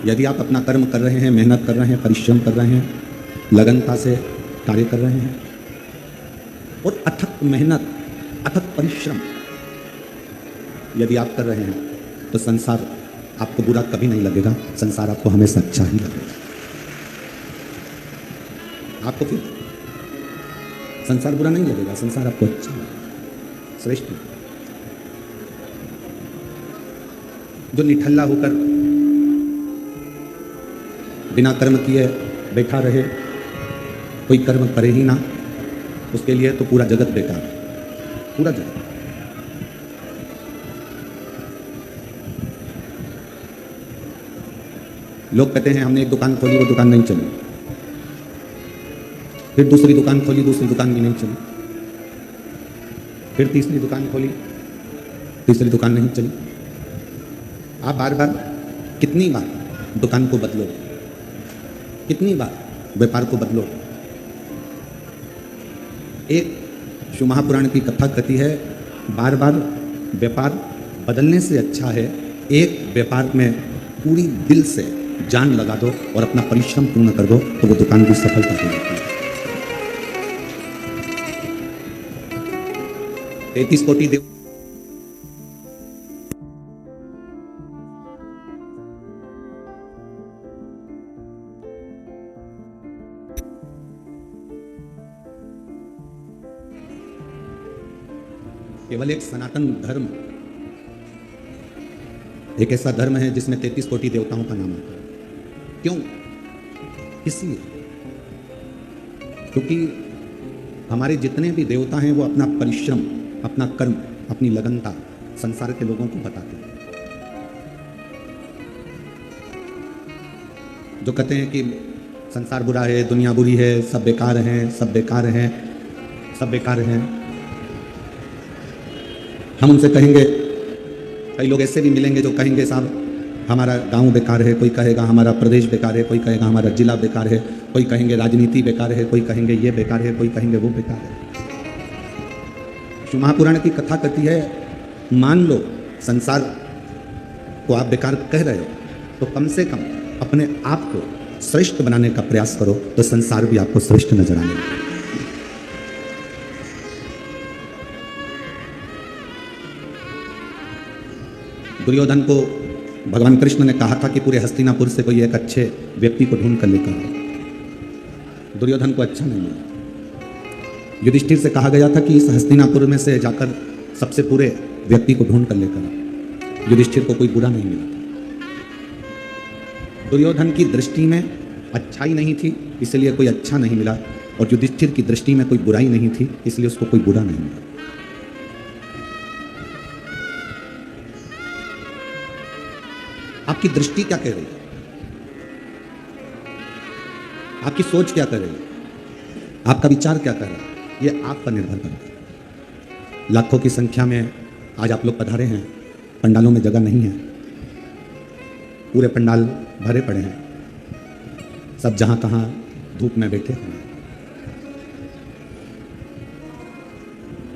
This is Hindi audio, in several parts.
यदि आप अपना कर्म कर रहे हैं, मेहनत कर रहे हैं, परिश्रम कर रहे हैं, लगनता से कार्य कर रहे हैं और अथक मेहनत, अथक परिश्रम यदि आप कर रहे हैं तो संसार आपको बुरा कभी नहीं लगेगा, संसार आपको हमेशा अच्छा ही लगेगा। आपको फिर संसार बुरा नहीं लगेगा, संसार आपको अच्छा लगेगा, श्रेष्ठ। जो निठल्ला होकर बिना कर्म किए बैठा रहे, कोई कर्म करे ही ना, उसके लिए तो पूरा जगत बेकार है, पूरा जगत। लोग कहते हैं हमने एक दुकान खोली, वो दुकान नहीं चली, फिर दूसरी दुकान खोली, दूसरी दुकान भी नहीं चली, फिर तीसरी दुकान खोली, तीसरी दुकान नहीं चली। आप बार बार कितनी बार दुकान को बदलो, कितनी बार व्यापार को बदलो। एक शिव महापुराण की कथा कहती है, बार बार व्यापार बदलने से अच्छा है एक व्यापार में पूरी दिल से जान लगा दो और अपना परिश्रम पूर्ण कर दो, तो वो दुकान की सफलता हो जाती है। 33 कोटि देव केवल एक सनातन धर्म, एक ऐसा धर्म है जिसमें 33 कोटि देवताओं का नाम आता है। क्यों? इसलिए क्योंकि हमारे जितने भी देवता हैं वो अपना परिश्रम, अपना कर्म, अपनी लगनता संसार के लोगों को बताते हैं। जो कहते हैं कि संसार बुरा है, दुनिया बुरी है, सब बेकार हैं, सब बेकार हैं, सब बेकार हैं, हम उनसे कहेंगे, कई लोग ऐसे भी मिलेंगे जो कहेंगे साहब हमारा गांव बेकार है, कोई कहेगा हमारा प्रदेश बेकार है, कोई कहेगा हमारा जिला बेकार है, कोई कहेंगे राजनीति बेकार है, कोई कहेंगे ये बेकार है, कोई कहेंगे वो बेकार है। शिव महापुराण की कथा कहती है, मान लो संसार को आप बेकार कह रहे हो तो कम से कम अपने आप को श्रेष्ठ बनाने का प्रयास करो, तो संसार भी आपको श्रेष्ठ नजर आने लगेगा। दुर्योधन को भगवान कृष्ण ने कहा था कि पूरे हस्तिनापुर से कोई एक अच्छे व्यक्ति को ढूंढ कर लेकर आओ। दुर्योधन को अच्छा नहीं मिला। युधिष्ठिर से कहा गया था कि इस हस्तिनापुर में से जाकर सबसे पूरे व्यक्ति को ढूंढ कर लेकर आओ। युधिष्ठिर को कोई बुरा नहीं मिला था। दुर्योधन की दृष्टि में अच्छाई नहीं थी, इसलिए कोई अच्छा नहीं मिला, और युधिष्ठिर की दृष्टि में कोई बुराई नहीं थी, इसलिए उसको कोई बुरा नहीं मिला। आपकी दृष्टि क्या कह रही है? आपकी सोच क्या कर रही है? आपका विचार क्या कर रहा है? ये आप पर निर्भर करता है। लाखों की संख्या में आज आप लोग पधारे हैं, पंडालों में जगह नहीं है, पूरे पंडाल भरे पड़े हैं, सब जहां तहां धूप में बैठे हुए हैं।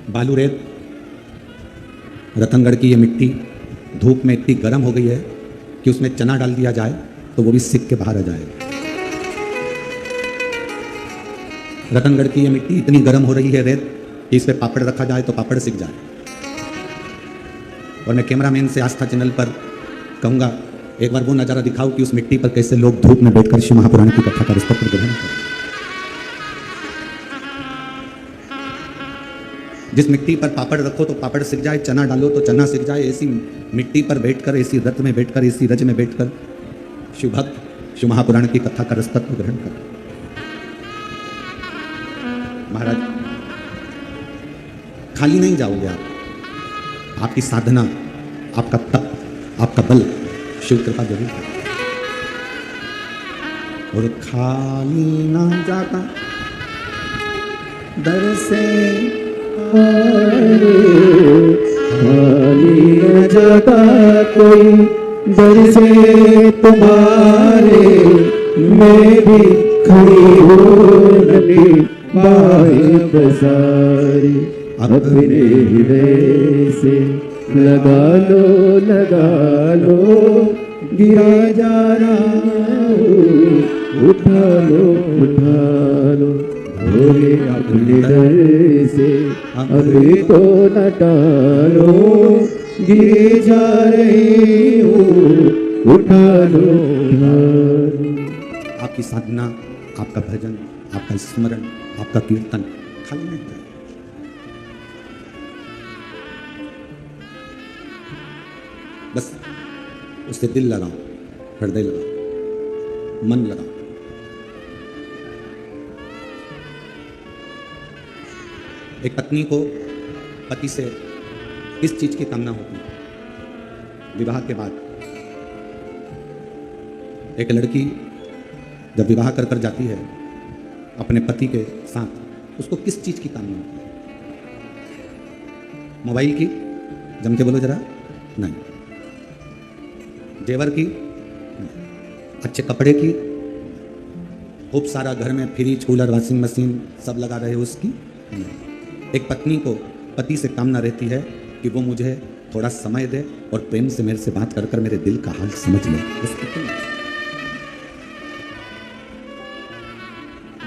बालू रेत, रतनगढ़ की ये मिट्टी धूप में इतनी गर्म हो गई है कि उसमें चना डाल दिया जाए तो वो भी सिक के बाहर आ जाएगा। रतनगढ़ की ये मिट्टी इतनी गर्म हो रही है रेत कि इस पे पापड़ रखा जाए तो पापड़ सिक जाए। और मैं कैमरामैन से आस्था चैनल पर कहूँगा, एक बार वो नज़ारा दिखाओ कि उस मिट्टी पर कैसे लोग धूप में बैठकर शिव महापुराण की कथा का स्तोत्र ग्रहण करें। जिस मिट्टी पर पापड़ रखो तो पापड़ सिक जाए, चना डालो तो चना सिक जाए, ऐसी मिट्टी पर बैठकर, ऐसी रथ में बैठकर, ऐसी रज में बैठकर शिव भक्त शिव महापुराण की कथा का रसतत्व ग्रहण करें। महाराज, खाली नहीं जाओगे आप। आपकी साधना, आपका तप, आपका बल शिव कृपा जरूर है। और खाली ना जाता दर से, खाली न जाता कोई दर से तुम्हारे, मैं भी खड़ी हूँ बाहें पसारे। अपने हृदय से लगा लो गिरा जा रहा हूँ, उठा लो भोले अपने दर से अभी तो न टालो, गिरे जा रही हूँ, उठा लो। आपकी साधना, आपका भजन, आपका स्मरण, आपका कीर्तन खाली नहीं है। बस उससे दिल लगाओ, हृदय लगाओ, मन लगाओ। एक पत्नी को पति से किस चीज की कामना होती है विवाह के बाद? एक लड़की जब विवाह कर कर जाती है अपने पति के साथ, उसको किस चीज की कामना होती है? मोबाइल की? जम के बोलो जरा। नहीं। जेवर की? नहीं। अच्छे कपड़े की? खूब सारा घर में फ्रिज, कूलर, वॉशिंग मशीन सब लगा रहे हो उसकी? नहीं। एक पत्नी को पति से कामना रहती है कि वो मुझे थोड़ा समय दे और प्रेम से मेरे से बात कर कर मेरे दिल का हाल समझ ले।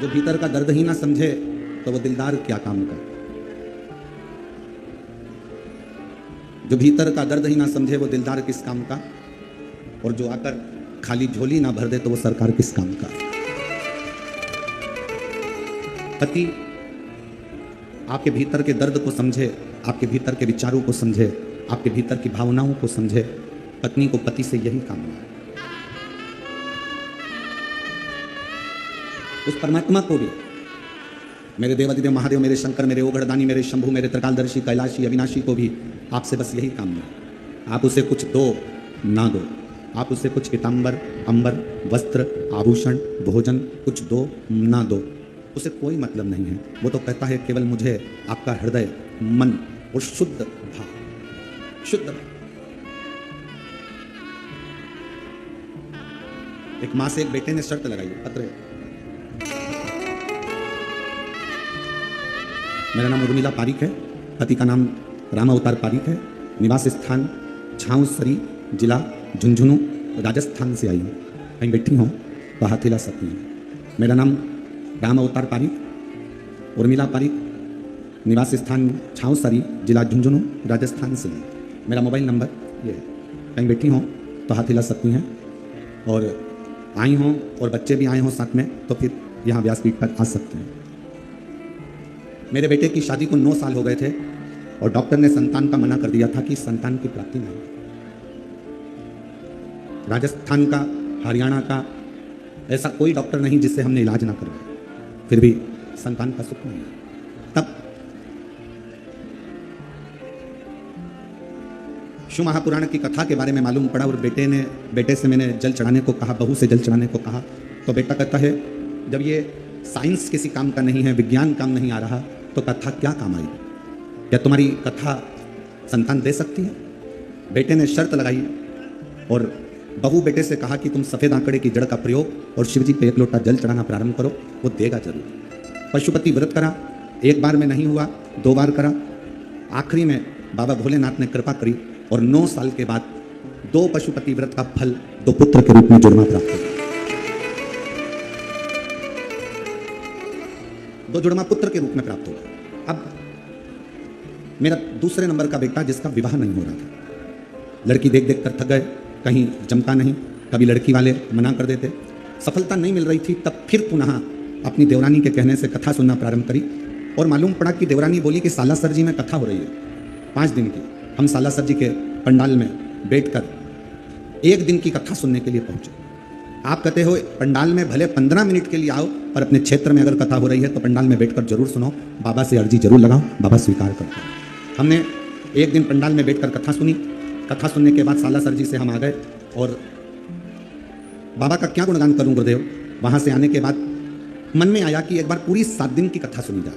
जो भीतर का दर्द ही ना समझे तो वो दिलदार क्या काम का? जो भीतर का दर्द ही ना समझे वो दिलदार किस काम का? और जो आकर खाली झोली ना भर दे तो वो सरकार किस काम का? पति आपके भीतर के दर्द को समझे, आपके भीतर के विचारों को समझे, आपके भीतर की भावनाओं को समझे। पत्नी को पति से यही कामना है। उस परमात्मा को भी, मेरे देवादिदेव महादेव, मेरे शंकर, मेरे ओगढ़दानी, मेरे शंभु, मेरे त्रिकालदर्शी, कैलाशी, अविनाशी को भी आपसे बस यही कामना है। आप उसे कुछ दो ना दो, आप उसे कुछ पीताम्बर, अंबर, वस्त्र, आभूषण, भोजन कुछ दो ना दो, उसे कोई मतलब नहीं है। वो तो कहता है केवल मुझे आपका हृदय, मन और शुद्ध भाव, शुद्ध। एक माँ से एक बेटे ने शर्त लगाई, पत्र। मेरा नाम उर्मिला पारिक है, पति का नाम राम अवतार पारिक है, निवास स्थान छाऊसरी, जिला झुंझुनू, राजस्थान से आई हूँ। कहीं बैठी हूँ तो हाथ हिला सकती हैं। मेरा नाम राम अवतार पारिक, उर्मिला पारिक, निवास स्थान छाऊसरी, जिला झुंझुनू, राजस्थान से है। मेरा मोबाइल नंबर ये है। कहीं बैठी हों तो हाथ हिला सकती हैं, और आई हों और बच्चे भी आए हों साथ में तो फिर यहाँ व्यासपीठ पर आ सकते हैं। मेरे बेटे की शादी को 9 साल हो गए थे और डॉक्टर ने संतान का मना कर दिया था कि संतान की प्राप्ति नहीं। राजस्थान का, हरियाणा का ऐसा कोई डॉक्टर नहीं जिससे हमने इलाज ना करवाया, फिर भी संतान का सुख नहीं। तब शिव महापुराण की कथा के बारे में मालूम पड़ा और बेटे से मैंने जल चढ़ाने को कहा, बहू से जल चढ़ाने को कहा, तो बेटा कहता है जब ये साइंस किसी काम का नहीं है, विज्ञान काम नहीं आ रहा, तो कथा क्या काम आई? क्या तुम्हारी कथा संतान दे सकती है? बेटे ने शर्त लगाई और बहू बेटे से कहा कि तुम सफ़ेद आंकड़े की जड़ का प्रयोग और शिवजी पे 1 लोटा जल चढ़ाना प्रारंभ करो, वो देगा जरूर। पशुपति व्रत करा, 1 बार में नहीं हुआ, 2 बार करा, आखिरी में बाबा भोलेनाथ ने कृपा करी और 9 साल के बाद 2 पशुपति व्रत का फल 2 पुत्र के रूप में जुड़वा प्राप्त हुआ। 2 जुड़वा पुत्र के रूप में प्राप्त हुआ। अब मेरा दूसरे नंबर का बेटा जिसका विवाह नहीं हो रहा था, लड़की देख देख कर थक गए, कहीं जमता नहीं, कभी लड़की वाले मना कर देते, सफलता नहीं मिल रही थी। तब फिर पुनः अपनी देवरानी के कहने से कथा सुनना प्रारंभ करी और मालूम पड़ा कि देवरानी बोली कि सालासर जी में कथा हो रही है 5 दिन की। हम सालासर जी के पंडाल में बैठकर 1 दिन की कथा सुनने के लिए पहुंचे। आप कहते हो पंडाल में भले 15 मिनट के लिए आओ, पर अपने क्षेत्र में अगर कथा हो रही है तो पंडाल में बैठकर जरूर सुनो, बाबा से अर्जी जरूर लगाओ, बाबा स्वीकार करते हैं। हमने 1 दिन पंडाल में बैठकर कथा सुनी। कथा सुनने के बाद सालासर जी से हम आ गए और बाबा का क्या गुणगान करूं गुरुदेव। वहाँ से आने के बाद मन में आया कि एक बार पूरी 7 दिन की कथा सुनी जाए।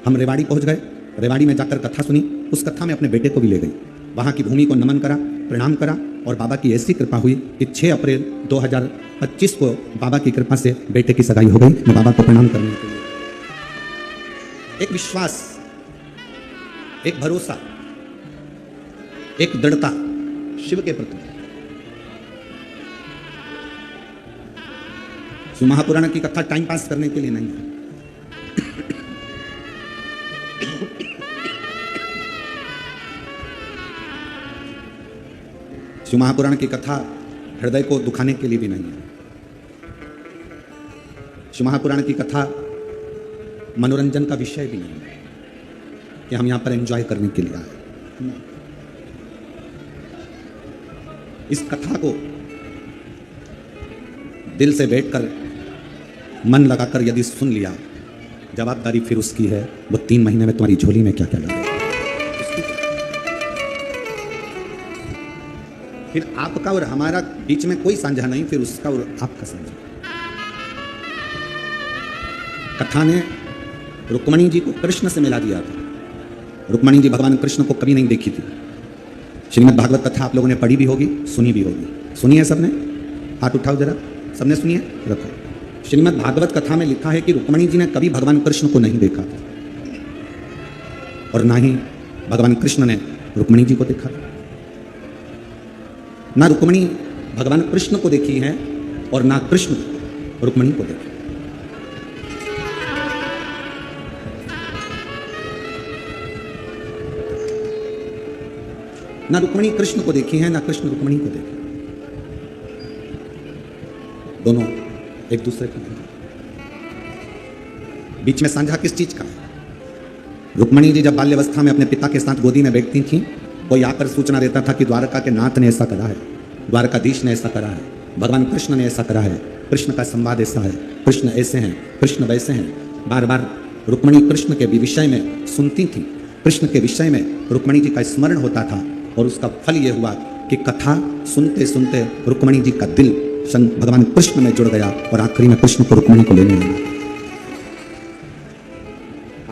हम रेवाड़ी पहुँच गए, रेवाड़ी में जाकर कथा सुनी। उस कथा में अपने बेटे को भी ले गई, वहाँ की भूमि को नमन करा, प्रणाम करा और बाबा की ऐसी कृपा हुई कि 6 अप्रैल 2025 को बाबा की कृपा से बेटे की सगाई हो गई। मैं बाबा को प्रणाम करने के लिए, एक विश्वास, एक भरोसा, एक दृढ़ता शिव के प्रति। शिव महापुराण की कथा टाइम पास करने के लिए नहीं है। शिव महापुराण की कथा हृदय को दुखाने के लिए भी नहीं है। शिव महापुराण की कथा मनोरंजन का विषय भी नहीं है कि हम यहां पर एंजॉय करने के लिए आए। इस कथा को दिल से बैठकर मन लगाकर यदि सुन लिया, जवाबदारी फिर उसकी है। वो 3 महीने में तुम्हारी झोली में क्या क्या लगे, फिर आपका और हमारा बीच में कोई साझा नहीं, फिर उसका और आपका साझा। कथा ने रुक्मणी जी को कृष्ण से मिला दिया था। रुक्मणी जी भगवान कृष्ण को कभी नहीं देखी थी। श्रीमद् भागवत कथा आप लोगों ने पढ़ी भी होगी, सुनी भी होगी। सुनी है सबने? हाथ उठाओ जरा, सबने सुनी है? रखो। श्रीमद् भागवत कथा में लिखा है कि रुक्मणी जी ने कभी भगवान कृष्ण को नहीं देखा था और ना ही भगवान कृष्ण ने रुक्मणी जी को देखा था। ना रुक्मणी भगवान कृष्ण को देखी है और ना कृष्ण रुक्मणी को देखी। ना रुक्मणी कृष्ण को देखी है, ना कृष्ण रुक्मणी को देखी। दोनों एक दूसरे का नहीं। बीच में साझा किस चीज का है? रुक्मणी जी जब बाल्यावस्था में अपने पिता के साथ गोदी में बैठती थी, कोई आकर सूचना देता था कि द्वारका के नाथ ने ऐसा करा है, द्वारकाधीश ने ऐसा करा है, भगवान कृष्ण ने ऐसा करा है, कृष्ण का संवाद ऐसा है, कृष्ण ऐसे हैं, कृष्ण वैसे हैं। बार बार रुक्मणी कृष्ण के विषय में सुनती थी, कृष्ण के विषय में रुक्मणी जी का स्मरण होता था और उसका फल यह हुआ कि कथा सुनते सुनते रुक्मणी जी का दिल भगवान कृष्ण में जुड़ गया और आखिरी में कृष्ण को रुक्मणी को लेने लगा।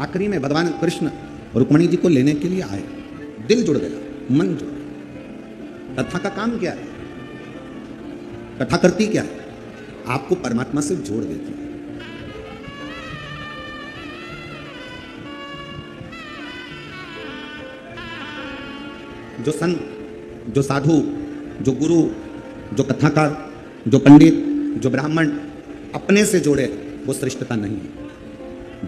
आखिरी में भगवान कृष्ण रुक्मणी जी को लेने के लिए आए, दिल जुड़ गया, मन जुड़ गया। कथा का काम क्या है? कथा करती क्या है? आपको परमात्मा से जोड़ देती है। जो संत, जो साधु, जो गुरु, जो कथाकार, जो पंडित, जो ब्राह्मण अपने से जोड़े, वो श्रेष्ठता नहीं है।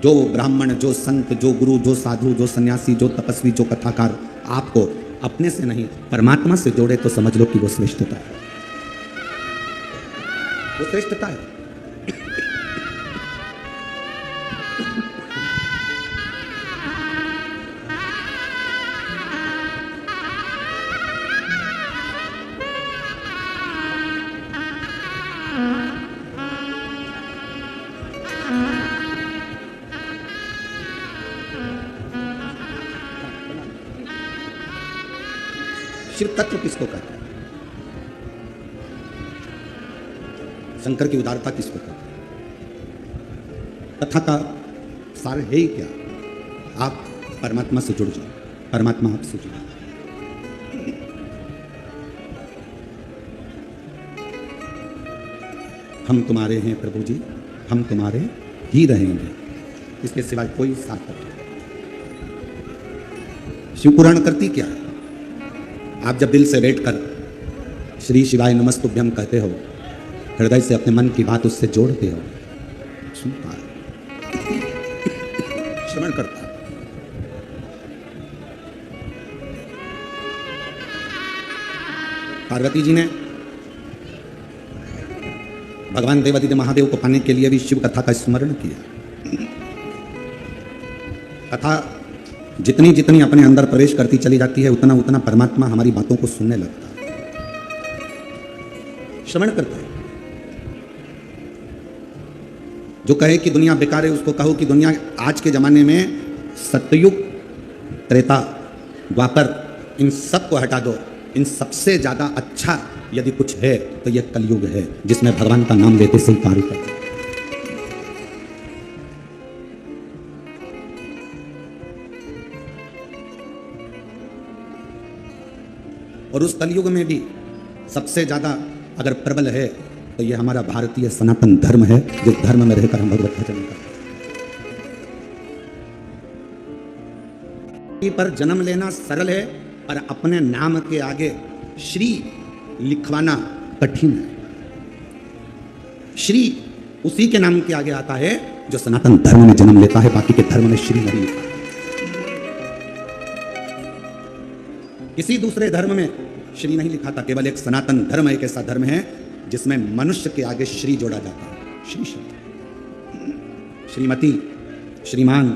जो ब्राह्मण, जो संत, जो गुरु, जो साधु, जो सन्यासी, जो तपस्वी, जो कथाकार आपको अपने से नहीं परमात्मा से जोड़े तो समझ लो कि वो श्रेष्ठता है। वो श्रेष्ठता है। शिव तत्व किसको कहते हैं? शंकर की उदारता किसको कहते हैं? कथा का सार है ही क्या? आप परमात्मा से जुड़ जाओ, परमात्मा आपसे जुड़े। हम तुम्हारे हैं प्रभु जी, हम तुम्हारे ही रहेंगे, इसके सिवाय कोई साथ नहीं। शिव पुराण करती क्या है? आप जब दिल से बैठकर श्री शिवाय नमस्तुभ्यम कहते हो, हृदय से अपने मन की बात उससे जोड़ते हो, सुनता है, श्रवण करता है। पार्वती जी ने भगवान देवादिदेव महादेव को पाने के लिए भी शिव कथा का स्मरण किया। कथा जितनी जितनी अपने अंदर प्रवेश करती चली जाती है, उतना उतना परमात्मा हमारी बातों को सुनने लगता है, श्रवण करता है। जो कहे कि दुनिया बेकार है, उसको कहो कि दुनिया आज के जमाने में सतयुग, त्रेता, द्वापर, इन सब को हटा दो, इन सबसे ज्यादा अच्छा यदि कुछ है तो यह कलयुग है, जिसमें भगवान का नाम लेते से ही पार करते हैं। और उस कलयुग में भी सबसे ज्यादा अगर प्रबल है तो ये हमारा भारतीय सनातन धर्म है, जिस धर्म में रहकर हम भगवत भजन करते हैं। पर जन्म लेना सरल है, पर अपने नाम के आगे श्री लिखवाना कठिन है। श्री उसी के नाम के आगे आता है जो सनातन धर्म में जन्म लेता है, बाकी के धर्म में श्री नहीं लिखा। किसी दूसरे धर्म में श्री नहीं लिखा था, केवल एक सनातन धर्म एक ऐसा धर्म है जिसमें मनुष्य के आगे श्री जोड़ा जाता है। श्री शब्द, श्रीमती, श्रीमान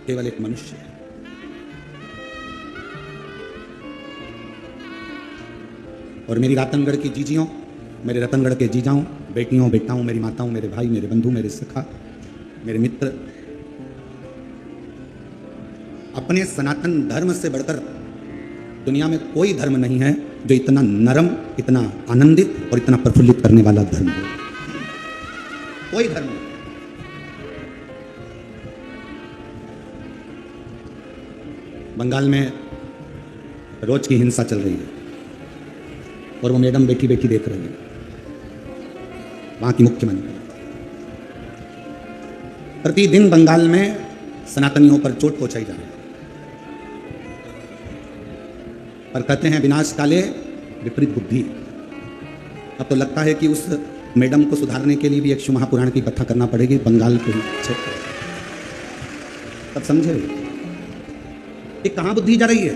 केवल एक मनुष्य है। और मेरी रतनगढ़ की जीजियों, मेरे रतनगढ़ के जीजाओं, बेटियों, बेटाओं, मेरी माताओं, मेरे भाई, मेरे बंधु, मेरे सखा, मेरे मित्र, अपने सनातन धर्म से बढ़कर दुनिया में कोई धर्म नहीं है जो इतना नरम, इतना आनंदित और इतना प्रफुल्लित करने वाला धर्म है। कोई धर्म नहीं। बंगाल में रोज की हिंसा चल रही है और वो मैडम बैठी बैठी देख रही है, वहां की मुख्यमंत्री। प्रतिदिन बंगाल में सनातनियों पर चोट पहुंचाई जा रही है, पर कहते हैं विनाश काले विपरीत बुद्धि। अब तो लगता है कि उस मैडम को सुधारने के लिए भी एक शिव महापुराण की कथा करना पड़ेगी बंगाल के क्षेत्र। तब समझे कि कहां बुद्धि जा रही है,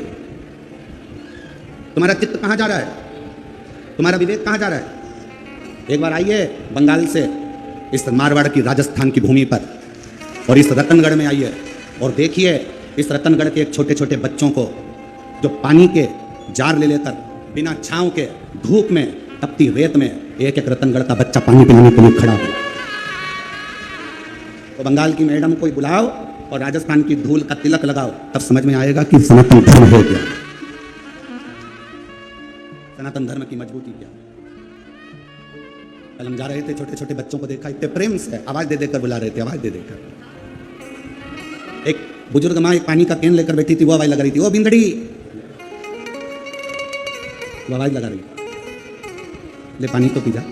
तुम्हारा चित्त कहां जा रहा है, तुम्हारा विवेक कहां जा रहा है। एक बार आइए बंगाल से इस मारवाड़ की राजस्थान की भूमि पर और इस रतनगढ़ में आइए और देखिए इस रतनगढ़ के एक छोटे छोटे बच्चों को जो पानी के जार ले लेकर बिना छांव के धूप में तपती रेत में एक एक रतनगढ़ का बच्चा पानी पिलाने के लिए खड़ा हो। तो बंगाल की मैडम को बुलाओ और राजस्थान की धूल का तिलक लगाओ, तब समझ में आएगा कि सनातन धर्म है क्या, सनातन धर्म की मजबूती क्या। कल हम जा रहे थे, छोटे छोटे बच्चों को देखा, इतने प्रेम से आवाज दे देकर बुला रहे थे, आवाज दे देकर। एक बुजुर्ग माँ एक पानी का कैन लेकर बैठी थी, वो आवाज लगा रही थी, ओ बिंदड़ी, वो आवाज लगा रही, ले पानी तो पी जा।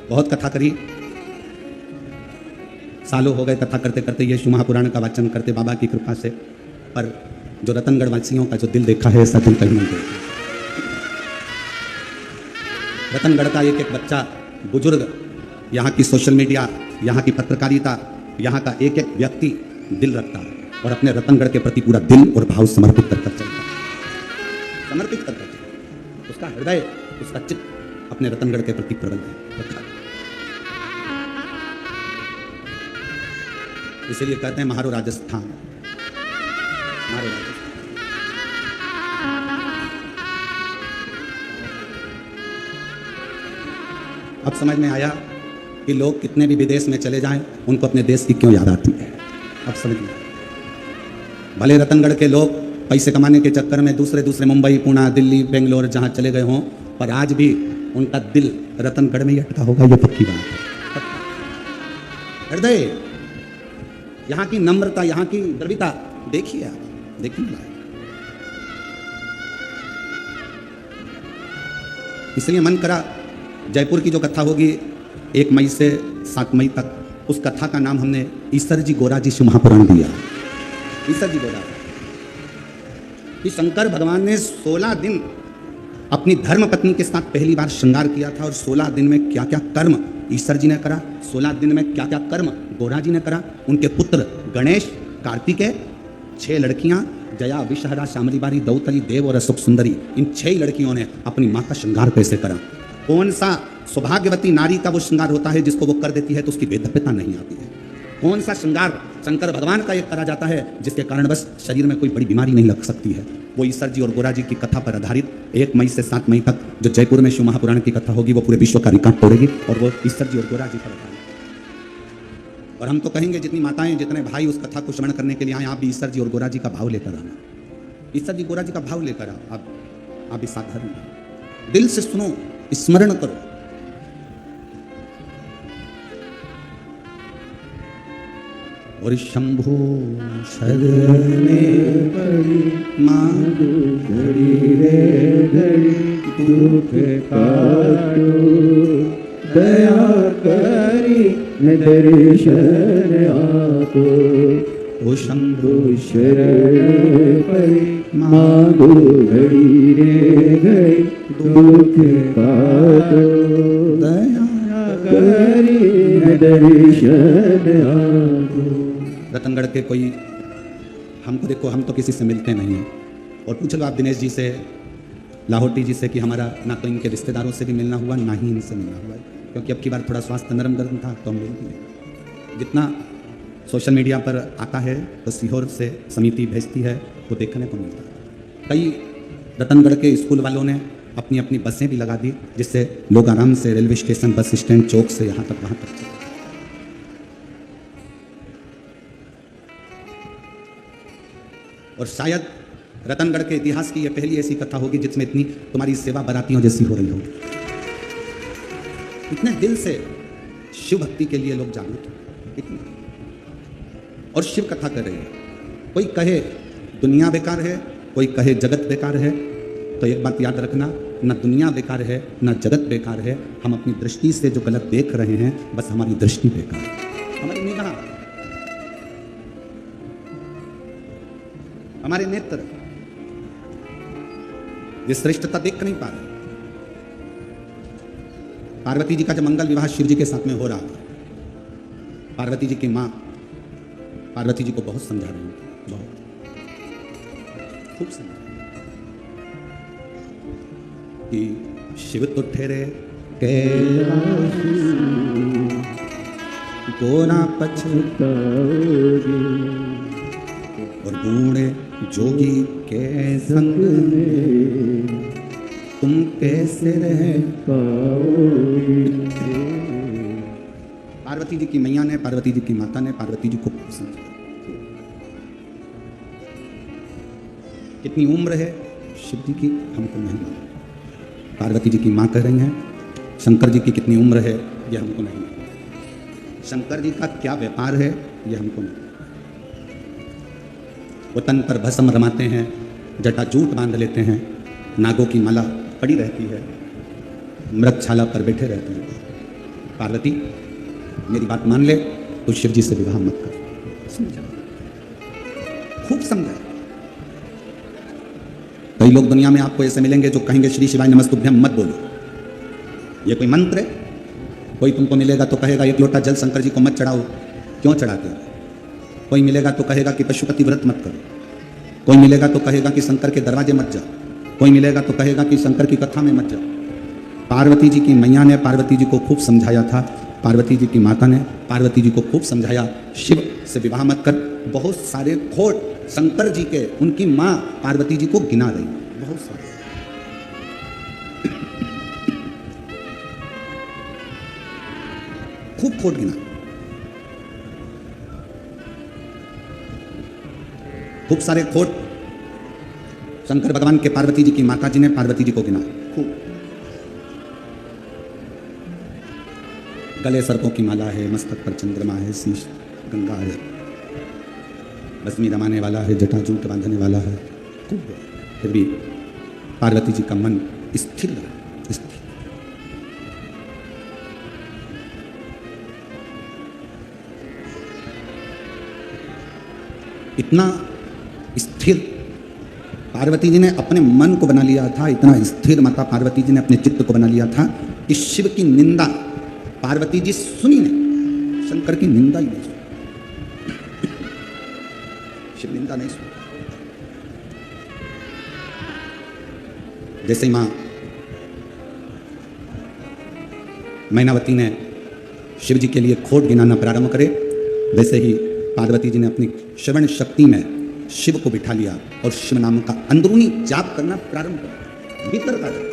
बहुत कथा करी, सालों हो गए कथा करते करते, ये शिव महापुराण का वाचन करते बाबा की कृपा से, पर जो रतनगढ़ वासियों का जो दिल देखा है ऐसा दिल कहीं नहीं देखा। रतनगढ़ का एक एक बच्चा, बुजुर्ग, यहाँ की सोशल मीडिया, यहाँ की पत्रकारिता, यहाँ का एक एक व्यक्ति दिल रखता है और अपने रतनगढ़ के प्रति पूरा दिल और भाव समर्पित कर चलता है, समर्पित कर चलता है। उसका हृदय, उसका चित्त अपने रतनगढ़ के प्रति प्रबल है। इसलिए कहते हैं महारो राजस्थान, महारो राजस्थान। अब समझ में आया कि लोग कितने भी विदेश में चले जाएं, उनको अपने देश की क्यों याद आती है। अब समझ में, भले रतनगढ़ के लोग पैसे कमाने के चक्कर में दूसरे दूसरे मुंबई, पुणे, दिल्ली, बेंगलोर जहां चले गए हों, पर आज भी उनका दिल रतनगढ़ में ही अटका होगा, ये पक्की बात है। हृदय, यहाँ की नम्रता, यहाँ की द्रविता देखिए आप, देखिए। इसलिए मन करा जयपुर की जो कथा होगी 1 मई से 7 मई तक, उस कथा का नाम हमने ईसर जी गोरा जी शिव महापुराण दिया। ईसर जी गोरा, कि शंकर भगवान ने 16 दिन अपनी धर्म पत्नी के साथ पहली बार श्रृंगार किया था, और 16 दिन में क्या क्या कर्म ईसर जी ने करा, 16 दिन में क्या क्या कर्म गोरा जी ने करा। उनके पुत्र गणेश, कार्तिकेय, 6 लड़कियां, जया, विषहरा, शामलीबारी, दौतली, देव और अशोक सुंदरी, इन 6 लड़कियों ने अपनी माँ का श्रृंगार कैसे करा। कौन सा सौभाग्यवती नारी का वो श्रृंगार होता है जिसको वो कर देती है तो उसकी वेदव्यता नहीं आती है। कौन सा श्रृंगार शंकर भगवान का एक करा जाता है जिसके कारण बस शरीर में कोई बड़ी बीमारी नहीं लग सकती है। वो ईसर जी और गोरा जी की कथा पर आधारित 1 मई से 7 मई तक जो जयपुर में शिव महापुराण की कथा होगी, वो पूरे विश्व का रिकॉर्ड तोड़ेगी, और वो ईसर जी और गोरा जी पर आधारित। और हम तो कहेंगे जितनी माताएं, जितने भाई उस कथा को श्रवण करने के लिए आए, आप भी ईसर जी और गोरा जी का भाव लेकर आना, ईसर जी गोरा जी का भाव लेकर आओ। आप भी साधारण दिल से सुनो, स्मरण करो। और शंभो शरणे मांगो घड़ी रे घड़ी दुख काटो, दया करी न दर्शन आपो। ओ शंभो शरण परी मांगो घड़ी रे घड़ी दुख काटो। दर्शन आपको। रतनगढ़ के कोई हमको देखो, हम तो किसी से मिलते नहीं हैं, और पूछ लो आप दिनेश जी से, लाहौटी जी से कि हमारा ना तो इनके रिश्तेदारों से भी मिलना हुआ, ना ही इनसे मिलना हुआ है, क्योंकि अब की बार थोड़ा स्वास्थ्य नरम गरम था तो हम मिल गए। जितना सोशल मीडिया पर आता है तो सीहोर से समिति भेजती है, वो देखने को मिलता है। कई रतनगढ़ के स्कूल वालों ने अपनी अपनी बसें भी लगा दी, जिससे लोग आराम से रेलवे स्टेशन, बस स्टैंड, चौक से यहाँ तक वहाँ तक चले। और शायद रतनगढ़ के इतिहास की यह पहली ऐसी कथा होगी जिसमें इतनी तुम्हारी सेवा बारातियों जैसी हो रही होगी। इतने दिल से शिव भक्ति के लिए लोग जागरूक हैं, इतने, और शिव कथा कर रहे हैं। कोई कहे दुनिया बेकार है, कोई कहे जगत बेकार है, तो एक बात याद रखना, न दुनिया बेकार है न जगत बेकार है, हम अपनी दृष्टि से जो गलत देख रहे हैं, बस हमारी दृष्टि बेकार है, हमारी निगाह, हमारे नेत्र ये श्रेष्ठता देख नहीं पा रहे। पार्वती जी का जब मंगल विवाह शिव जी के साथ में हो रहा था, पार्वती जी की मां पार्वती जी को बहुत समझा रही है, बहुत खूब समझा कि शिव तो ठहरे कैलाशी गोना पछताओगे, और बूढ़े जोगी के संग में तुम कैसे रह पाओगे। पार्वती जी की मैया ने, पार्वती जी की माता ने पार्वती जी को समझा। कितनी उम्र है शिव जी की हमको नहीं मालूम। पार्वती जी की माँ कह रही हैं शंकर जी की कितनी उम्र है ये हमको नहीं मालूम। शंकर जी का क्या व्यापार है ये हमको नहीं। वो तन पर भस्म रमाते हैं, जटा जूट बांध लेते हैं, नागों की माला पड़ी रहती है, मृगशाला पर बैठे रहते हैं। पार्वती मेरी बात मान ले, तो शिव जी से विवाह मत कर। समझा, खूब समझा। कई लोग दुनिया में आपको ऐसे मिलेंगे जो कहेंगे श्री शिवाय नमस्तुभ्यम मत बोलो, ये कोई मंत्र है। कोई तुमको मिलेगा तो कहेगा एक लोटा जल शंकर जी को मत चढ़ाओ, क्यों चढ़ाते हो। कोई मिलेगा तो कहेगा कि पशुपति व्रत मत करो। कोई मिलेगा तो कहेगा कि शंकर के दरवाजे मत जाओ। कोई मिलेगा तो कहेगा कि शंकर की कथा में मत जाओ। पार्वती जी की मैया ने पार्वती जी को खूब समझाया था, पार्वती जी की माता ने पार्वती जी को खूब समझाया, शिव से विवाह मत कर। बहुत सारे खोट शंकर जी के उनकी माँ पार्वती जी को गिना रही, बहुत सारे। खूब खोट गिना, खूब सारे खोट शंकर भगवान के पार्वती जी की माता जी ने पार्वती जी को गिना खूब। गले सर्पों की माला है, मस्तक पर चंद्रमा है, शीश गंगा है, भस्मी रमाने वाला है, जटा जूट बांधने वाला है, खूब। फिर भी पार्वती जी का मन स्थिर रहा, स्थिर। इतना स्थिर पार्वती जी ने अपने मन को बना लिया था, इतना स्थिर माता पार्वती जी ने अपने चित्त को बना लिया था कि शिव की निंदा पार्वती जी सुनी नहीं, शंकर की निंदा ही नहीं सुनी, शिव निंदा नहीं सुनी। जैसे मां मैनावती ने शिव जी के लिए खोट गिनाना प्रारंभ करे, वैसे ही पार्वती जी ने अपनी श्रवण शक्ति में शिव को बिठा लिया और शिव नाम का अंदरूनी जाप करना प्रारंभ किया, भीतर का जाप।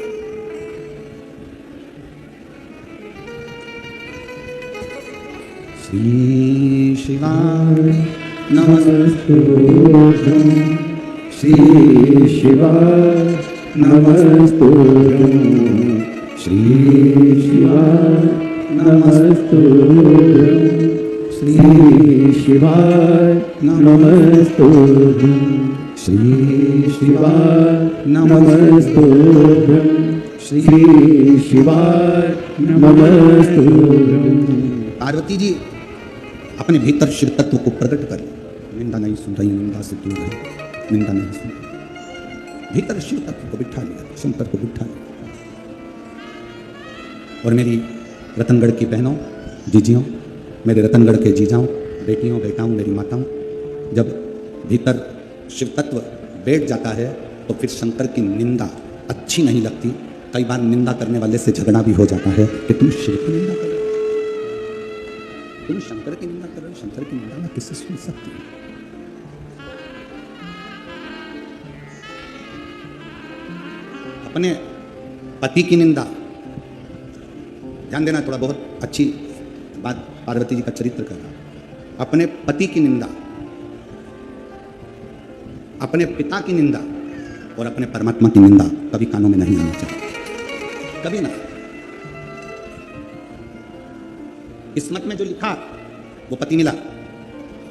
श्री शिवाय नमस्तुभ्यं, श्री शिवाय नमस्तुभ्यं, श्री शिवाय नमस्तुभ्यं, श्री शिवाय नमस्तुभ्यं, श्री शिवाय नमस्तुभ्यं, श्री शिवाय नमस्तुभ्यं। पार्वती जी अपने भीतर शिव तत्व को प्रकट कर, निंदा नहीं सुन रही, निंदा से दूर है, निंदा नहीं सुन रही, भीतर शिव तत्व को बिठा लिया, शंकर को बिठा लिया। और मेरी रतनगढ़ की बहनों, जीजियों, मेरे रतनगढ़ के जीजाओं, बेटियों, बेटाओं, मेरी माताओं, जब भीतर शिव तत्व बैठ जाता है तो फिर शंकर की निंदा अच्छी नहीं लगती। कई बार निंदा करने वाले से झगड़ा भी हो जाता है कि तुम शिव की निंदा कर रहे हो, तुम शंकर की निंदा कर रहे हो, शंकर की निंदा मैं किससे सुन सकती हूँ। अपने पति की निंदा, ध्यान देना, थोड़ा बहुत अच्छी बात पार्वती जी का चरित्र कर रहा। अपने पति की निंदा, अपने पिता की निंदा और अपने परमात्मा की निंदा कभी कानों में नहीं आना चाहिए, कभी ना। किस्मत में जो लिखा वो पति मिला।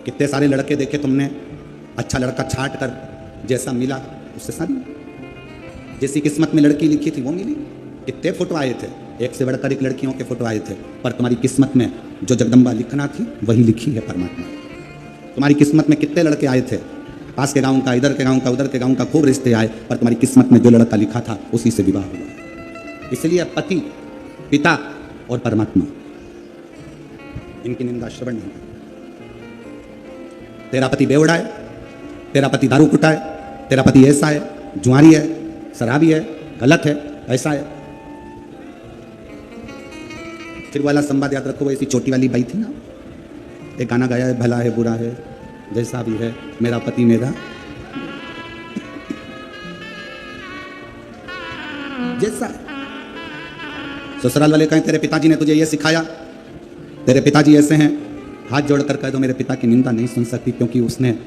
कितने सारे लड़के देखे तुमने, अच्छा लड़का छांट कर जैसा मिला उससे शादी। जैसी किस्मत में लड़की लिखी थी वो मिली। कितने फोटो आए थे, एक से बढ़कर एक लड़कियों के फोटो आए थे, पर तुम्हारी किस्मत में जो जगदम्बा लिखना थी वही लिखी है परमात्मा। तुम्हारी किस्मत में कितने लड़के आए थे, पास के गांव का, इधर के गांव का, उधर के गांव का, खूब रिश्ते आए, पर तुम्हारी किस्मत में जो लड़का लिखा था उसी से विवाह हुआ। इसलिए पति, पिता और परमात्मा, इनकी निंदा श्रवण नहीं करता। तेरा पति बेवड़ा है, तेरा पति दारू कुटा है, तेरा पति ऐसा है, जुआरी है, शराबी है, गलत है, ऐसा है। फिर वाला संवाद याद रखो, ऐसी छोटी वाली बाई थी ना, एक गाना गाया है, भला है बुरा है जैसा भी है मेरा पति मेरा जैसा है। ससुराल वाले कहें तेरे पिताजी ने तुझे ये सिखाया, तेरे पिताजी ऐसे हैं, हाथ जोड़कर कह दो मेरे पिता की निंदा नहीं सुन सकती, क्योंकि उसने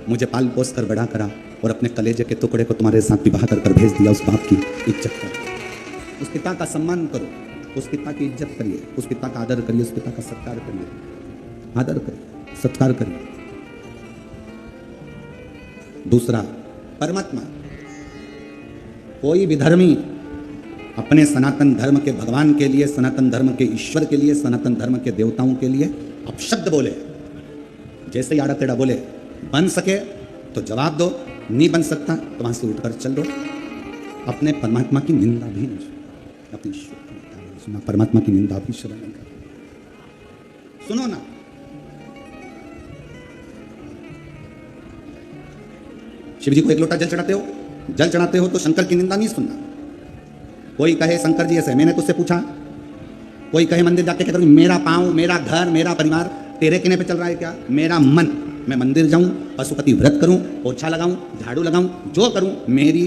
मुझे पाल पोस कर बड़ा करा और अपने कलेजे के टुकड़े को तुम्हारे साथ विवाह कर भेज दिया। उस बाप की इज्जत करो, उस पिता का सम्मान करो, उस पिता की इज्जत करिए, उस पिता का आदर करिए, उस पिता का सत्कार करिए, आदर करिए, सत्कार करिए। दूसरा, परमात्मा। कोई भी धर्मी अपने सनातन धर्म के भगवान के लिए, सनातन धर्म के ईश्वर के लिए, सनातन धर्म के देवताओं के लिए अपशब्द बोले, जैसे ही आड़ा टेढ़ा बोले, बन सके तो जवाब दो, नहीं बन सकता तो वहां से उठकर चल दो। अपने परमात्मा की निंदा भी नहीं सुनना, अपने ईश्वर की निंदा नहीं सुनना, परमात्मा की निंदा भी श्रवण नहीं करना। सुनो ना, शिव जी को एक लोटा जल चढ़ाते हो, जल चढ़ाते हो तो शंकर की निंदा नहीं सुनना। कोई कहे शंकर जी ऐसे, मैंने तुझसे पूछा, कोई कहे मंदिर जाके कहता हूं मेरा पांव, मेरा घर, मेरा परिवार तेरे कहने पे चल रहा है क्या? मेरा मन, मैं मंदिर जाऊं, पशुपति व्रत करूं, पोछा लगाऊं, झाड़ू लगाऊं, जो करूं मेरी।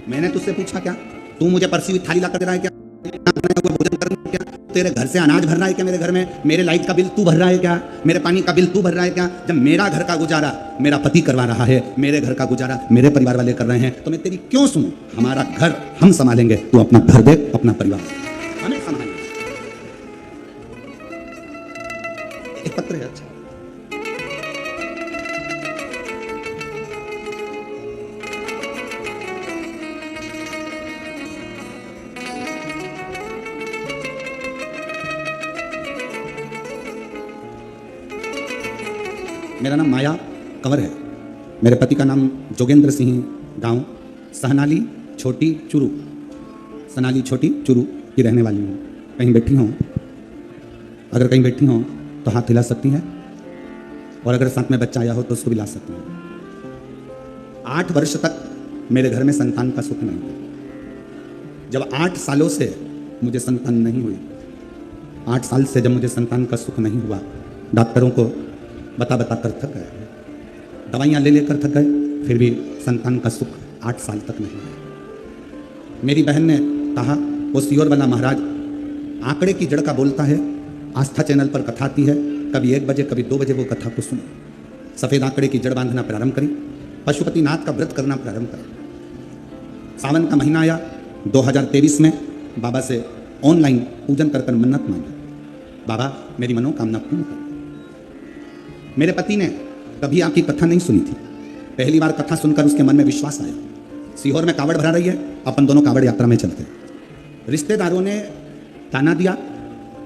मैंने तुझसे पूछा क्या? तू मुझे परसी हुई थाली ला कर दे रहा है क्या? भोजन कर क्या? तेरे घर से अनाज भर रहा है क्या मेरे घर में? मेरे लाइट का बिल तू भर रहा है क्या? मेरे पानी का बिल तू भर रहा है क्या? जब मेरा घर का गुजारा मेरा पति करवा रहा है, मेरे घर का गुजारा मेरे परिवार वाले कर रहे हैं, तो मैं तेरी क्यों सुनूं? हमारा घर हम संभालेंगे, तू अपना घर दे, अपना परिवार हमें संभालेंगे। एक पत्र है, अच्छा मेरा नाम माया कंवर है, मेरे पति का नाम जोगेंद्र सिंह, गांव सहनाली छोटी चुरू, सनाली छोटी चुरू की रहने वाली हूँ। कहीं बैठी हूँ, अगर कहीं बैठी हूँ तो हाथ हिला सकती हैं, और अगर साथ में बच्चा आया हो तो उसको भी ला सकती हैं। 8 वर्ष तक मेरे घर में संतान का सुख नहीं हुआ। जब 8 सालों से मुझे संतान नहीं हुई, 8 साल से जब मुझे संतान का सुख नहीं हुआ, डॉक्टरों को बता बता कर थक गए, दवाइयाँ ले लेकर थक गए, फिर भी संतान का सुख 8 साल तक नहीं हुआ। मेरी बहन ने कहा, वो सीहोर वाला महाराज आंकड़े की जड़ का बोलता है, आस्था चैनल पर कथा आती है, कभी 1 बजे कभी 2 बजे वो कथा को सुनो। सफ़ेद आंकड़े की जड़ बांधना प्रारंभ करी, पशुपतिनाथ का व्रत करना प्रारंभ करी। सावन का महीना आया 2023 में, बाबा से ऑनलाइन पूजन कर मन्नत मांगी, बाबा मेरी मनोकामना पूर्ण कर। मेरे पति ने कभी आपकी कथा नहीं सुनी थी, पहली बार कथा सुनकर उसके मन में विश्वास आया। सीहोर में कावड़ भरा रही है, अपन दोनों कावड़ यात्रा में चलते हैं। रिश्तेदारों ने ताना दिया,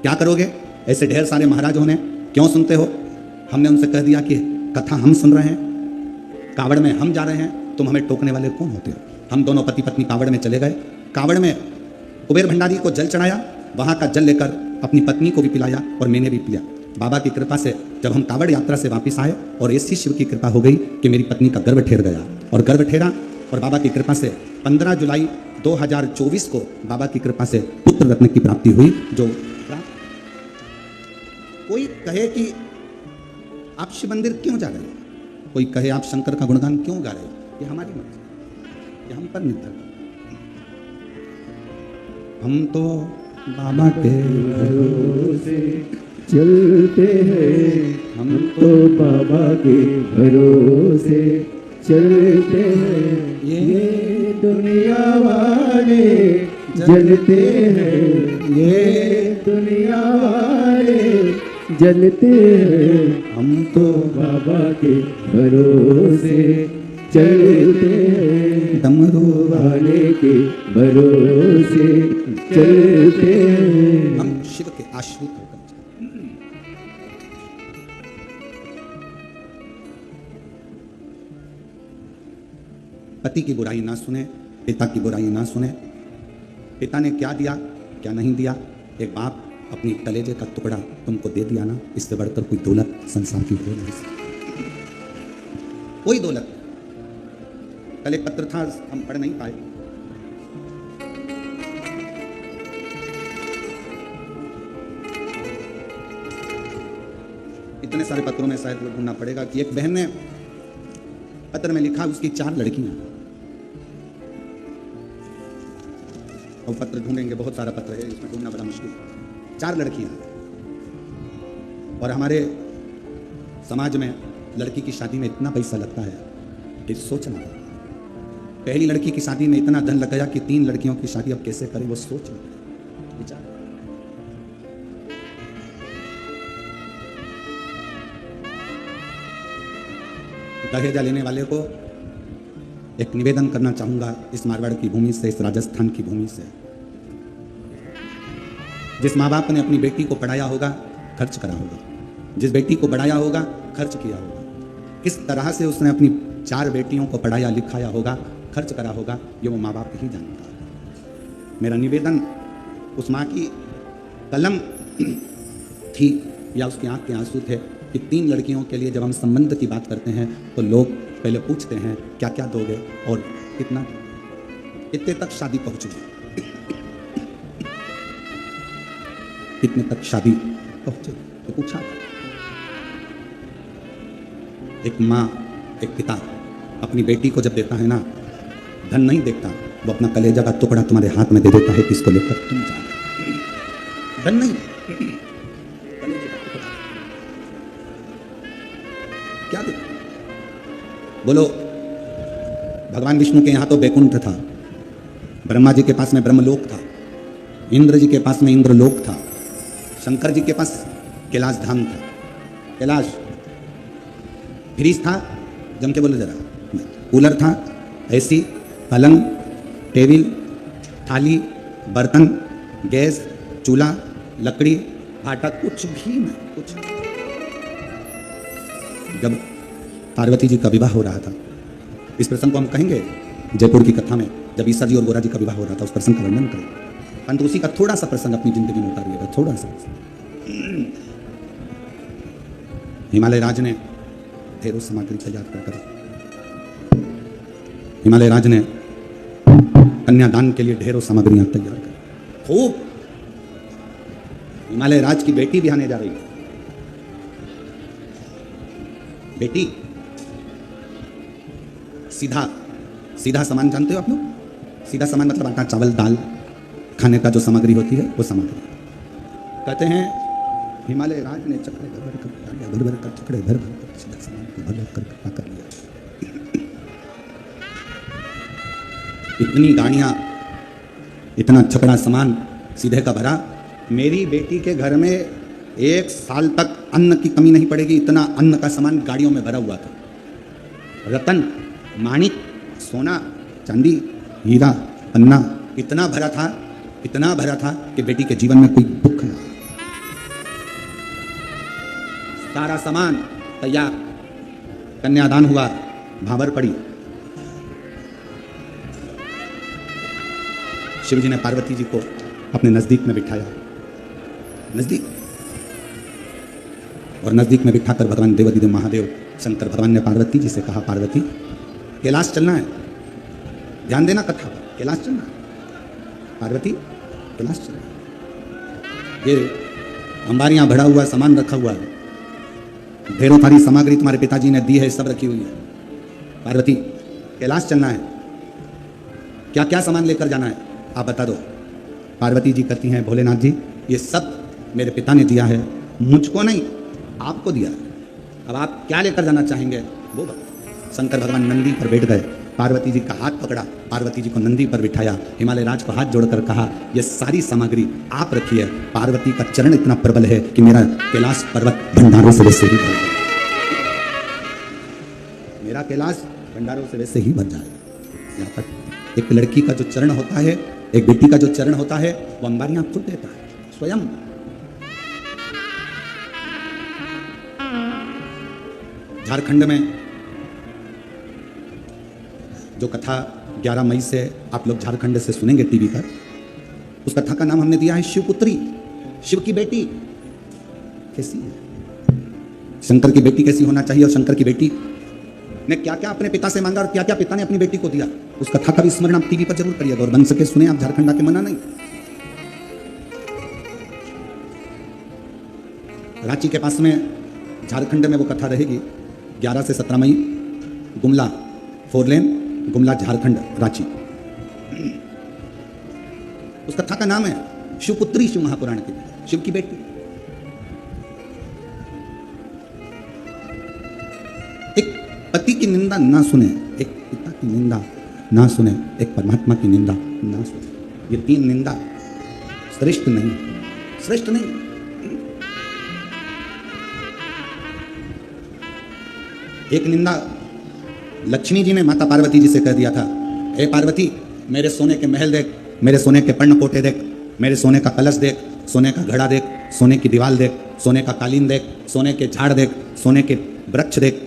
क्या करोगे, ऐसे ढेर सारे महाराजों ने, क्यों सुनते हो? हमने उनसे कह दिया कि कथा हम सुन रहे हैं, कावड़ में हम जा रहे हैं, तुम हमें टोकने वाले कौन होते हो? हम दोनों पति पत्नी कावड़ में चले गए। कावड़ में कुबेर भंडारी को जल चढ़ाया, वहाँ का जल लेकर अपनी पत्नी को भी पिलाया और मैंने भी पिया। बाबा की कृपा से जब हम कांवड़ यात्रा से वापस आए और ऐसी शिव की कृपा हो गई कि मेरी पत्नी का गर्भ ठहर गया और गर्भ ठहरा और बाबा की कृपा से 15 जुलाई 2024 को बाबा की कृपा से पुत्र रत्न की प्राप्ति हुई। जो कोई कहे कि आप शिव मंदिर क्यों जा रहे हो, कोई कहे आप शंकर का गुणगान क्यों गा रहे हो, ये हमारी मर्जी, ये हम पर निर्भर। हम तो बाबा के भरोसे चलते हैं, हम तो बाबा के भरोसे चलते हैं। ये दुनिया वाले जलते हैं, ये दुनिया वाले जलते हैं। हम तो बाबा के भरोसे चलते हैं, डमरू वाले के भरोसे चलते हैं। हम शिव के आश्रित होकर चलते। पति की बुराई ना सुने, पिता की बुराई ना सुने। पिता ने क्या दिया क्या नहीं दिया, एक बाप अपनी कलेजे का टुकड़ा तुमको दे दिया ना, इससे बढ़कर कोई दौलत संसार की हो नहीं सकती, कोई दौलत। कल एक पत्र था, हम पढ़ नहीं पाए। इतने सारे पत्रों में शायद ढूंढना पड़ेगा कि एक बहन ने पत्र में लिखा उसकी 4 लड़कियां, और पत्र ढूंढेंगे, बहुत सारा पत्र है, इसमें ढूंढना बड़ा मुश्किल। 4 लड़कियां, और हमारे समाज में लड़की की शादी में इतना पैसा लगता है कि सोचना। पहली लड़की की शादी में इतना धन लग गया कि 3 लड़कियों की शादी अब कैसे करें, वो सोच विचार। दहेजा लेने वाले को एक निवेदन करना चाहूंगा, इस मारवाड़ की भूमि से, इस राजस्थान की भूमि से। जिस माँ बाप ने अपनी बेटी को पढ़ाया होगा, खर्च करा होगा, जिस बेटी को बढ़ाया होगा, खर्च किया होगा, किस तरह से उसने अपनी 4 बेटियों को पढ़ाया लिखाया होगा, खर्च करा होगा, ये वो माँ बाप ही जानता है। मेरा निवेदन उस माँ की कलम थी या उसकी आंख के आंसू थे कि 3 लड़कियों के लिए जब हम संबंध की बात करते हैं तो लोग पहले पूछते हैं क्या क्या दोगे और कितना, कितने तक शादी पहुंचोगे, कितने तक शादी पहुंचे, तो पूछा था। एक माँ एक पिता अपनी बेटी को जब देता है ना, धन नहीं देखता, वो अपना कलेजा का टुकड़ा तुम्हारे हाथ में दे देता है, किसको लेकर तुम जाओ। धन नहीं, क्या दे? बोलो, भगवान विष्णु के यहाँ तो बैकुंठ था, ब्रह्मा जी के पास में ब्रह्मलोक था, इंद्र जी के पास में इंद्रलोक था, शंकर जी के पास कैलाश धाम था। कैलाश फ्रीज था, जम के बोलो जरा, कूलर था, एसी, पलंग, टेबल, थाली, बर्तन, गैस, चूल्हा, लकड़ी, आटा, कुछ भी नहीं, कुछ। जब पार्वती जी का विवाह हो रहा था, इस प्रसंग को हम कहेंगे जयपुर की कथा में, जब ईसा जी और गोरा जी का विवाह हो रहा था, उस प्रसंग का वर्णन करें, परंतु उसी का थोड़ा सा प्रसंग अपनी जिंदगी में उतारिएगा, थोड़ा सा। हिमालय राज ने ढेरों सामग्री तैयार कर, हिमालय राज ने कन्यादान के लिए ढेरों सामग्रियां तैयार कर, खूब। हिमालय राज की बेटी भी आने जा रही है। बेटी सीधा सीधा सामान जानते हो आप लोग? सीधा सामान मतलब आटा चावल दाल खाने का जो सामग्री होती है वो सामग्री। कहते हैं हिमालय राज ने चक्रे भर भर कर चक्रे भर भर कर सीधा सामान को भर भर कर कर लिया। इतनी गाड़ियां, इतना छपड़ा सामान सीधे का भरा। मेरी बेटी के घर में 1 साल तक अन्न की कमी नहीं पड़ेगी, इतना अन्न का सामान गाड़ियों में भरा हुआ था। रतन, माणिक, सोना, चांदी, हीरा, पन्ना, इतना भरा था, इतना भरा था कि बेटी के जीवन में कोई दुख ना। सारा सामान तैयार, कन्यादान हुआ, भाबर पड़ी। शिव जी ने पार्वती जी को अपने नजदीक में बिठाया नजदीक। और नजदीक में बिठाकर भगवान देवादिदेव महादेव शंकर भगवान ने पार्वती जी से कहा, पार्वती कैलाश चलना है, ध्यान देना कथा पर, कैलाश चलना है पार्वती, कैलाश चलना है। ये अंबारियां भरा हुआ सामान रखा हुआ है, ढेरों सारी सामग्री तुम्हारे पिताजी ने दी है, सब रखी हुई है। पार्वती कैलाश चलना है, क्या क्या सामान लेकर जाना है आप बता दो। पार्वती जी कहती हैं, भोलेनाथ जी ये सब मेरे पिता ने दिया है, मुझको नहीं आपको दिया है, अब आप क्या लेकर जाना चाहेंगे वो बताओ। शंकर भगवान नंदी पर बैठ गए, पार्वती जी का हाथ पकड़ा, पार्वती जी को नंदी पर बिठाया, हिमालय राज को हाथ जोड़कर कहा, ये सारी सामग्री आप रखिए। पार्वती का चरण इतना प्रबल है कि मेरा कैलाश पर्वत भंडारों से वैसे ही भर जाए, मेरा कैलाश भंडारों से वैसे ही भर जाएगा। यहाँ तक एक लड़की का जो चरण होता है, एक बेटी का जो चरण होता है, वो अंबारियां खुद देता है स्वयं। झारखंड में जो कथा 11 मई से आप लोग झारखंड से सुनेंगे टीवी पर, उस कथा का नाम हमने दिया है शिवपुत्री, शिव की बेटी कैसी है, शंकर की बेटी कैसी होना चाहिए, और शंकर की बेटी ने क्या क्या अपने पिता से मांगा और क्या क्या पिता ने अपनी बेटी को दिया। उस कथा का भी स्मरण आप टीवी पर जरूर करिएगा और बन सके सुने आप, झारखंड आके मना नहीं। रांची के पास में झारखंड में वो कथा रहेगी 11 से 17 मई, गुमला 4 लेन, गुमला झारखंड रांची। उस कथा का नाम है शिवपुत्री, शिव महापुराण की, शिव की बेटी। एक पति की निंदा ना सुने, एक पिता की निंदा ना सुने, एक परमात्मा की निंदा ना सुने, ये 3 निंदा श्रेष्ठ नहीं, श्रेष्ठ नहीं। एक निंदा लक्ष्मी जी ने माता पार्वती जी से कह दिया था, हे पार्वती मेरे सोने के महल देख, मेरे सोने के पर्णकोटे देख, मेरे सोने का कलश देख, सोने का घड़ा देख, सोने की दीवार देख, सोने का कालीन देख, सोने के झाड़ देख, सोने के वृक्ष देख।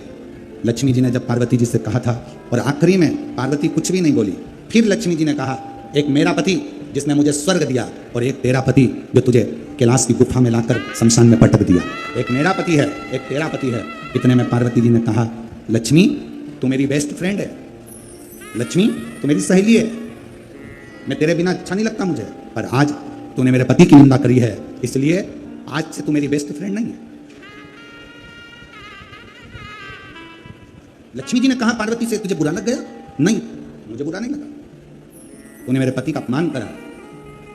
लक्ष्मी जी ने जब पार्वती जी से कहा था, और आखिरी में पार्वती कुछ भी नहीं बोली, फिर लक्ष्मी जी ने कहा, एक मेरा पति जिसने मुझे स्वर्ग दिया, और एक तेरा पति जो तुझे कैलाश की गुफा में लाकर शमशान में पटक दिया। एक मेरा पति है, एक तेरा पति है। इतने में पार्वती जी ने कहा, लक्ष्मी तू मेरी बेस्ट फ्रेंड है, लक्ष्मी तू मेरी सहेली है, मैं तेरे बिना अच्छा नहीं लगता मुझे, पर आज तूने मेरे पति की निंदा करी है, इसलिए आज से तू मेरी बेस्ट फ्रेंड नहीं है। लक्ष्मी जी ने कहा पार्वती से, तुझे बुरा लग गया? नहीं, मुझे बुरा नहीं लगा, तूने मेरे पति का अपमान करा।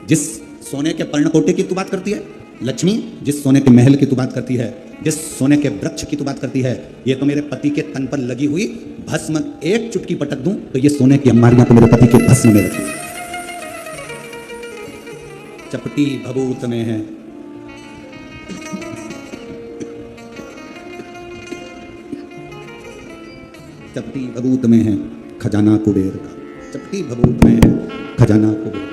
जिस सोने के पर्णकोटे की तू बात करती है लक्ष्मी, जिस सोने के महल की तू बात करती है, जिस सोने के वृक्ष की तू बात करती है, ये तो मेरे पति के तन पर लगी हुई भस्म, एक चुटकी पटक दूं तो ये सोने की अंबारियां तो मेरे पति के भस्म में रखी। चपटी भभूत में है, चपटी भभूत में है खजाना कुबेर का, चपटी भभूत में है खजाना कुबेर।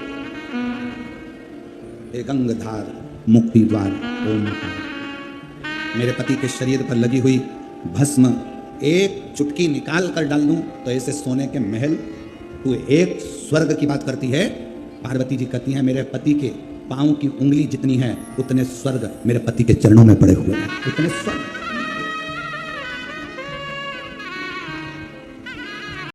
हे गंगधार मुक्ति द्वार ओमकार, मेरे पति के शरीर पर लगी हुई भस्म एक चुटकी निकाल कर डाल दूं तो ऐसे सोने के महल, तू एक स्वर्ग की बात करती है। पार्वती जी कहती हैं, मेरे पति के पांव की उंगली जितनी है उतने स्वर्ग मेरे पति के चरणों में पड़े हुए हैं, उतने स्वर्ग।